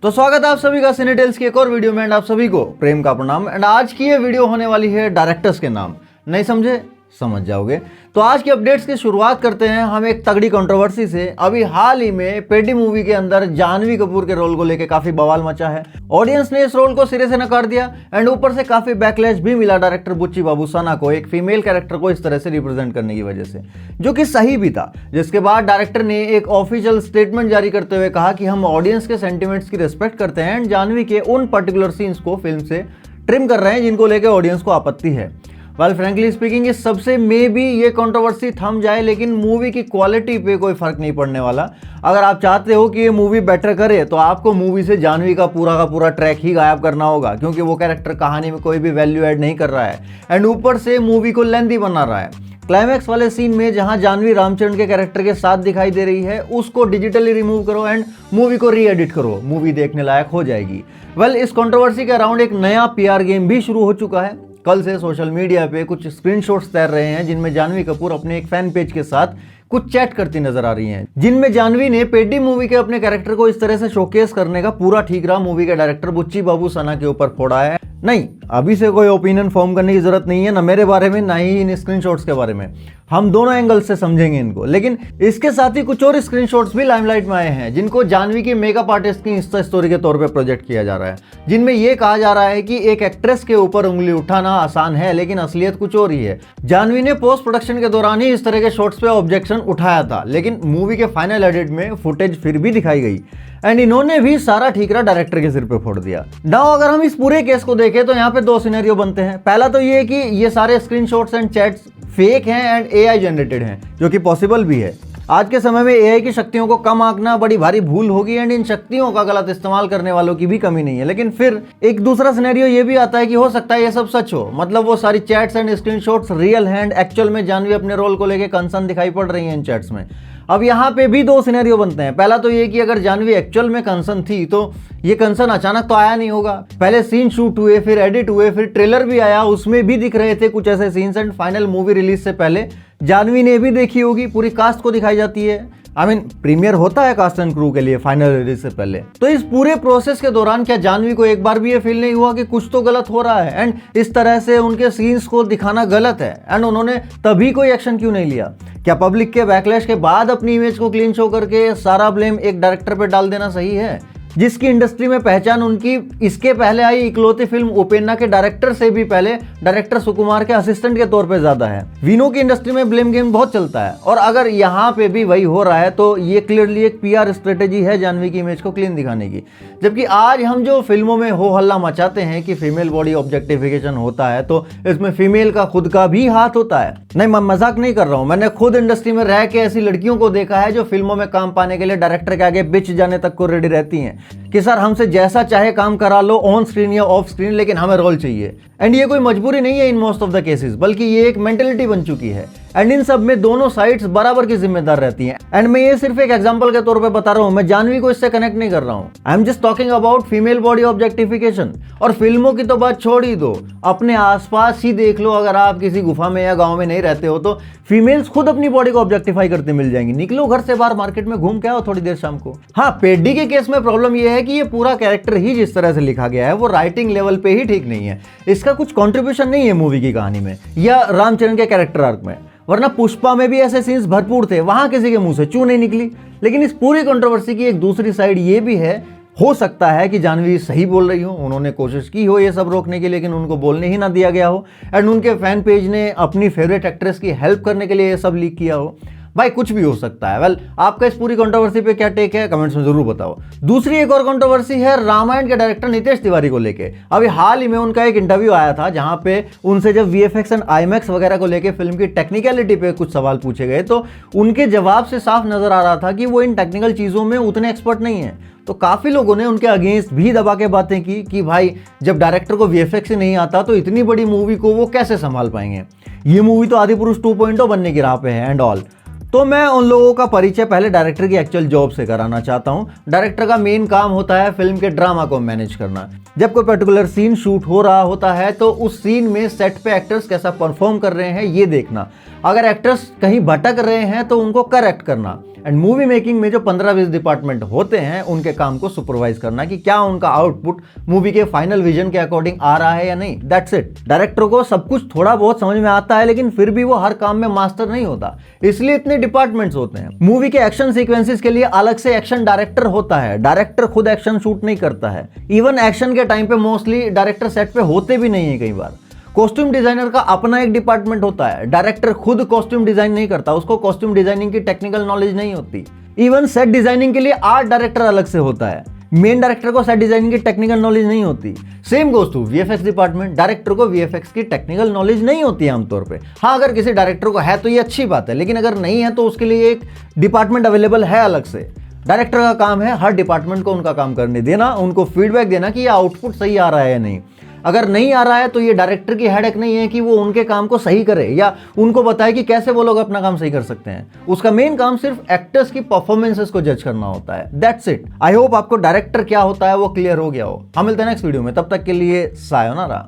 तो स्वागत है आप सभी का सिनेटेल्स की एक और वीडियो में एंड आप सभी को प्रेम का प्रणाम। एंड आज की ये वीडियो होने वाली है डायरेक्टर्स के नाम। नहीं समझे? समझ जाओगे। तो आज की अपडेट्स की शुरुआत करते हैं हम एक तगड़ी कंट्रोवर्सी से। अभी हाल ही में पेडी मूवी के अंदर जानवी कपूर के रोल को लेकर काफी बवाल मचा है। ऑडियंस ने इस रोल को सिरे से नकार दिया एंड ऊपर से काफी बैकलैश भी मिला डायरेक्टर बुच्ची बाबू सना को, एक फीमेल कैरेक्टर को इस तरह से रिप्रेजेंट करने की वजह से, जो कि सही भी था। जिसके बाद डायरेक्टर ने एक ऑफिशियल स्टेटमेंट जारी करते हुए कहा कि हम ऑडियंस के सेंटिमेंट्स की रिस्पेक्ट करते हैं एंड जानवी के उन पर्टिकुलर सीन्स को फिल्म से ट्रिम कर रहे हैं जिनको लेकर ऑडियंस को आपत्ति है। वेल फ्रैंकली स्पीकिंग इस सबसे मे बी ये कंट्रोवर्सी थम जाए, लेकिन मूवी की क्वालिटी पे कोई फर्क नहीं पड़ने वाला। अगर आप चाहते हो कि ये मूवी बेटर करे तो आपको मूवी से जानवी का पूरा ट्रैक ही गायब करना होगा, क्योंकि वो कैरेक्टर कहानी में कोई भी वैल्यू ऐड नहीं कर रहा है एंड ऊपर से मूवी को लेंथी बना रहा है। क्लाइमैक्स वाले सीन में जहां जानवी रामचरण के कैरेक्टर के साथ दिखाई दे रही है उसको डिजिटली रिमूव करो एंड मूवी को री एडिट करो, मूवी देखने लायक हो जाएगी। वेल इस कंट्रोवर्सी के अराउंड एक नया पीआर गेम भी शुरू हो चुका है। कल से सोशल मीडिया पे कुछ स्क्रीनशॉट्स तैर रहे हैं जिनमें जानवी कपूर अपने एक फैन पेज के साथ कुछ चैट करती नजर आ रही हैं, जिनमें जानवी ने पेडी मूवी के अपने कैरेक्टर को इस तरह से शोकेस करने का पूरा ठीकरा मूवी के डायरेक्टर बुच्ची बाबू सना के ऊपर फोड़ा है। नहीं, अभी से कोई ओपिनियन फॉर्म करने की जरूरत नहीं है, ना मेरे बारे में ना ही इन स्क्रीनशॉट्स के बारे में। हम दोनों एंगल से समझेंगे इनको। लेकिन इसके साथ ही कुछ और स्क्रीनशॉट्स भी लाइमलाइट में आए हैं जिनको जानवी के मेकअप आर्टिस्ट की इंस्टा स्टोरी के तौर पे प्रोजेक्ट किया जा रहा है, जिनमें यह कहा जा रहा है कि एक एक्ट्रेस के ऊपर उंगली उठाना आसान है लेकिन असलियत कुछ और ही है। जानवी ने पोस्ट प्रोडक्शन के दौरान ही इस तरह के शॉट्स पे ऑब्जेक्शन उठाया था, लेकिन मूवी के फाइनल एडिट में फुटेज फिर भी दिखाई गई एंड इन्होंने भी सारा ठीकरा डायरेक्टर के सिर पे फोड़ दिया। नाउ अगर हम इस पूरे केस को देखें तो यहाँ पे दो सिनेरियो बनते हैं। पहला तो ये कि ये सारे स्क्रीनशॉट्स एंड चैट्स फेक हैं एंड एआई जनरेटेड हैं, जो कि पॉसिबल भी है। आज के समय में एआई की शक्तियों को कम आंकना बड़ी भारी भूल होगी एंड इन शक्तियों का गलत इस्तेमाल करने वालों की भी कमी नहीं है। लेकिन फिर एक दूसरा सिनेरियो ये भी आता है कि हो सकता है ये सब सच हो, मतलब वो सारी चैट्स एंड स्क्रीनशॉट्स रियल हैं, एक्चुअल में जानवी अपने रोल को लेकर कंसर्न दिखाई पड़ रही है इन चैट्स में। अब यहाँ पे भी दो सिनेरियो बनते हैं। पहला तो ये कि अगर जानवी एक्चुअल में कंसर्न थी तो ये कंसर्न अचानक तो आया नहीं होगा। पहले सीन शूट हुए, फिर एडिट हुए, फिर ट्रेलर भी आया, उसमें भी दिख रहे थे कुछ ऐसे scenes and final movie release से पहले जानवी ने भी देखी होगी, पूरी कास्ट को दिखाई जाती है। प्रीमियर होता है कास्ट एंड क्रू के लिए फाइनल रिलीज से पहले। तो इस पूरे प्रोसेस के दौरान क्या जानवी को एक बार भी ये फील नहीं हुआ कि कुछ तो गलत हो रहा है एंड इस तरह से उनके सीन्स को दिखाना गलत है एंड उन्होंने तभी कोई एक्शन क्यों नहीं लिया? क्या पब्लिक के बैकलैश के बाद अपनी इमेज को क्लीन शो करके सारा ब्लेम एक डायरेक्टर पे डाल देना सही है, जिसकी इंडस्ट्री में पहचान उनकी इसके पहले आई इकलौती फिल्म उपेन्ना के डायरेक्टर से भी पहले डायरेक्टर सुकुमार के असिस्टेंट के तौर पे ज्यादा है? विनो की इंडस्ट्री में ब्लेम गेम बहुत चलता है और अगर यहाँ पे भी वही हो रहा है तो ये क्लियरली एक पीआर स्ट्रेटेजी है जानवी की इमेज को क्लीन दिखाने की। जबकि आज हम जो फिल्मों में हो हल्ला मचाते हैं कि फीमेल बॉडी ऑब्जेक्टिफिकेशन होता है, तो इसमें फीमेल का खुद का भी हाथ होता है। नहीं, मैं मजाक नहीं कर रहा हूँ, मैंने खुद इंडस्ट्री में रह के ऐसी लड़कियों को देखा है जो फिल्मों में काम पाने के लिए डायरेक्टर के आगे बिच जाने तक को रेडी रहती हैं कि सर हमसे जैसा चाहे काम करा लो, ऑन स्क्रीन या ऑफ स्क्रीन, लेकिन हमें रोल चाहिए। एंड ये कोई मजबूरी नहीं है in most of the cases, बल्कि ये एक मेंटेलिटी बन चुकी है एंड इन सब में दोनों साइड्स बराबर की जिम्मेदार रहती हैं। एंड मैं ये सिर्फ एक एग्जांपल के तौर पे बता रहा हूं, मैं जानवी को इससे कनेक्ट नहीं कर रहा हूं। I am just talking about female body objectification. और फिल्मों की तो बात छोड़ ही दो, अपने आसपास ही देख लो। अगर आप किसी गुफा में या गाँव में नहीं रहते हो तो फीमेल्स खुद अपनी बॉडी को ऑब्जेक्टिफाई करते मिल जाएंगी। निकलो घर से बाहर, मार्केट में घूम के आओ थोड़ी देर शाम को। हाँ, पेडी के केस में प्रॉब्लम यह है कि ये पूरा कैरेक्टर ही जिस तरह से लिखा गया है वो राइटिंग लेवल पे ही ठीक नहीं है। इसका कुछ कॉन्ट्रीब्यूशन नहीं है मूवी की कहानी में या रामचरण के कैरेक्टर आर्क में, वरना पुष्पा में भी ऐसे सीन्स भरपूर थे, वहां किसी के मुंह से चू नहीं निकली। लेकिन इस पूरी कंट्रोवर्सी की एक दूसरी साइड ये भी है, हो सकता है कि जानवी सही बोल रही हो, उन्होंने कोशिश की हो ये सब रोकने की लेकिन उनको बोलने ही ना दिया गया हो एंड उनके फैन पेज ने अपनी फेवरेट एक्ट्रेस की हेल्प करने के लिए ये सब लीक किया हो। भाई कुछ भी हो सकता है। वेल आपका इस पूरी कंट्रोवर्सी पे क्या टेक है कमेंट्स में जरूर बताओ। दूसरी एक और कंट्रोवर्सी है रामायण के डायरेक्टर नितेश तिवारी को लेके। अभी हाल ही में उनका एक इंटरव्यू आया था जहां पे उनसे जब वीएफएक्स एंड आईमैक्स वगैरह को लेके फिल्म की टेक्निकलिटी पे कुछ सवाल पूछे गए तो उनके जवाब से साफ नजर आ रहा था कि वो इन टेक्निकल चीजों में उतने एक्सपर्ट नहीं है। तो काफी लोगों ने उनके अगेंस्ट भी दबा के बातें की कि भाई जब डायरेक्टर को वीएफएक्स ही नहीं आता तो इतनी बड़ी मूवी को वो कैसे संभाल पाएंगे, ये मूवी तो आदिपुरुष 2.0 बनने की राह पे है एंड ऑल। तो मैं उन लोगों का परिचय पहले डायरेक्टर की एक्चुअल जॉब से कराना चाहता हूं। डायरेक्टर का मेन काम होता है फिल्म के ड्रामा को मैनेज करना। जब कोई पर्टिकुलर सीन शूट हो रहा होता है तो उस सीन में सेट पे एक्टर्स कैसा परफॉर्म कर रहे हैं ये देखना। अगर एक्टर्स कहीं भटक रहे हैं तो उनको करेक्ट करना एंड मूवी मेकिंग में जो 15-20 डिपार्टमेंट होते हैं उनके काम को सुपरवाइज करना कि क्या उनका आउटपुट मूवी के फाइनल विजन के अकॉर्डिंग आ रहा है या नहीं। That's it. डायरेक्टर को सब कुछ थोड़ा बहुत समझ में आता है, लेकिन फिर भी वो हर काम में मास्टर नहीं होता, इसलिए इतने डिपार्टमेंट्स होते हैं। मूवी के एक्शन सीक्वेंसेस के लिए अलग से एक्शन डायरेक्टर होता है। डायरेक्टर खुद एक्शन शूट नहीं करता है। इवन एक्शन के टाइम पे मोस्टली डायरेक्टर सेट पे होते भी नहीं है। कई बार कॉस्ट्यूम डिजाइनर का अपना एक डिपार्टमेंट होता है। डायरेक्टर खुद कॉस्ट्यूम डिजाइन नहीं करता, उसको कॉस्ट्यूम डिजाइनिंग की टेक्निकल नॉलेज नहीं होती। इवन सेट डिजाइनिंग के लिए आर्ट डायरेक्टर अलग से होता है। मेन डायरेक्टर को सेट डिजाइनिंग की टेक्निकल नॉलेज नहीं होती। Same goes to VFX department. Director को वीएफएक्स की टेक्निकल नॉलेज नहीं होती है आमतौर पे। हाँ, अगर किसी डायरेक्टर को है तो ये अच्छी बात है, लेकिन अगर नहीं है तो उसके लिए एक डिपार्टमेंट अवेलेबल है अलग से। डायरेक्टर का काम है हर डिपार्टमेंट को उनका काम करने देना, उनको फीडबैक देना कि ये आउटपुट सही आ रहा है या नहीं। अगर नहीं आ रहा है तो ये डायरेक्टर की हेडेक नहीं है कि वो उनके काम को सही करे या उनको बताए कि कैसे वो लोग अपना काम सही कर सकते हैं। उसका मेन काम सिर्फ एक्टर्स की परफॉर्मेंसेस को जज करना होता है। That's it. आई होप आपको डायरेक्टर क्या होता है वो क्लियर हो गया हो। हम मिलते हैं नेक्स्ट वीडियो में, तब तक के लिए सायोनारा।